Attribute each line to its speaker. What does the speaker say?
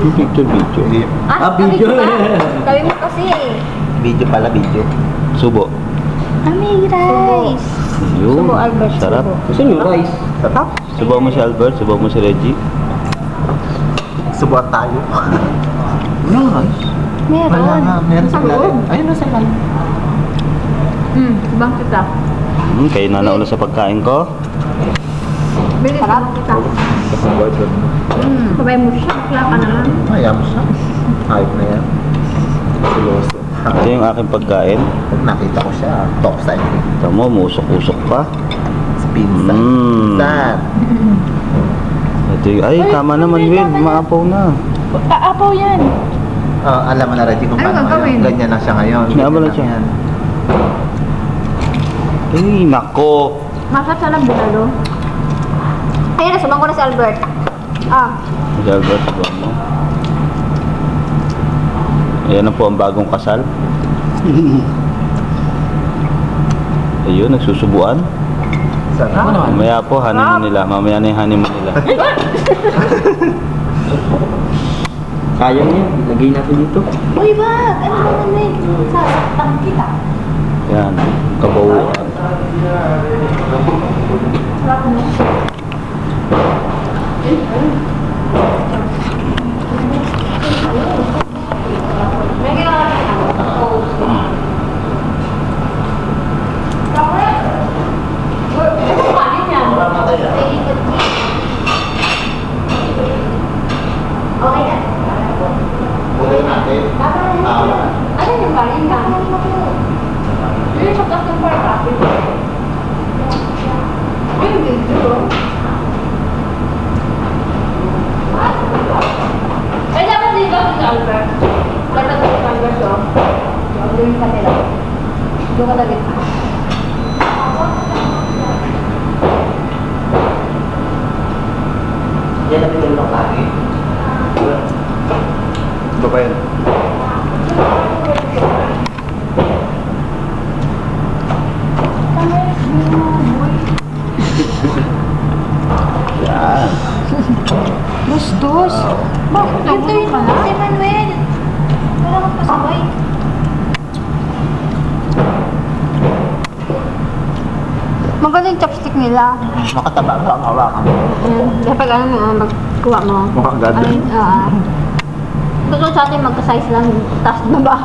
Speaker 1: Picture, video.
Speaker 2: Video.
Speaker 3: Sabi mo kasi eh.
Speaker 2: Video pala, video.
Speaker 1: Subo.
Speaker 3: Ami rice.
Speaker 1: Yun.
Speaker 3: Subo, Albert.
Speaker 1: Sarap.
Speaker 3: Subo.
Speaker 2: Gusto nyo rice? Sarap.
Speaker 1: Subo mo si Albert, subo mo si Reggie.
Speaker 2: Subuan tayo. Walang rice?
Speaker 3: Meron.
Speaker 2: Wala nga, meron sa
Speaker 3: loob.
Speaker 2: lalim. Ayun na sa lalim.
Speaker 3: Subang kita.
Speaker 1: Kayo na nauna sa pagkain ko.
Speaker 3: Bilis subang kita. Sabay mo siya. Wala ka naman.
Speaker 2: Ayam siya. Hype na yan. Siloso.
Speaker 1: Ito yung aking pagkain.
Speaker 2: Pag nakita ko siya, top side.
Speaker 1: Ito mo, musok-usok pa.
Speaker 2: Pinsan. Pinsan.
Speaker 1: Ito yung, ay, tama naman, Will. Maapaw na.
Speaker 3: Aapaw yan.
Speaker 2: Alam mo na Reggie kung
Speaker 3: Ano
Speaker 2: paano
Speaker 3: gagawin?
Speaker 2: ngayon. Ganyan na siya ngayon.
Speaker 1: Nga ba
Speaker 2: Ganyan
Speaker 1: lang siya?
Speaker 2: yan.
Speaker 1: Ay, nako.
Speaker 3: Masarap sa lang bulalo. Ayun na, subang ko na si Albert.
Speaker 1: Si Albert, subo mo. Ayan na po ang bagong kasal. Ayun, nagsusubuan.
Speaker 2: Sarap.
Speaker 1: Mamaya po, honeymoon nila. Mamaya na yung honeymoon nila.
Speaker 4: Sayang yan, ilagay natin dito.
Speaker 3: Uy, wag! Ano naman eh? Sasaktan kita.
Speaker 1: Yan, kabawuan.
Speaker 3: Sarap mo. May ginawa ka. Okay na.
Speaker 2: Buhay natin.
Speaker 3: Ano yung kanin ka? Yung sa taas ng park. Yung video. Ay, dapat dito si Albert. Dapat si Albert o. Doon yung kanila. Doon ka lagit.
Speaker 2: Yan na pinulong lagi.
Speaker 1: Ito pa yun. Yan.
Speaker 3: Bustos. Bakit nabulong ka na? Si Manuel. Wala kang pasabay. Maganda yung chopstick nila.
Speaker 2: Makataba ka ang hawakan.
Speaker 3: Kapag ano magkuha mo.
Speaker 2: Mukhang ganda.
Speaker 3: Ay, gusto sa atin magka-size lang. Taas na ba?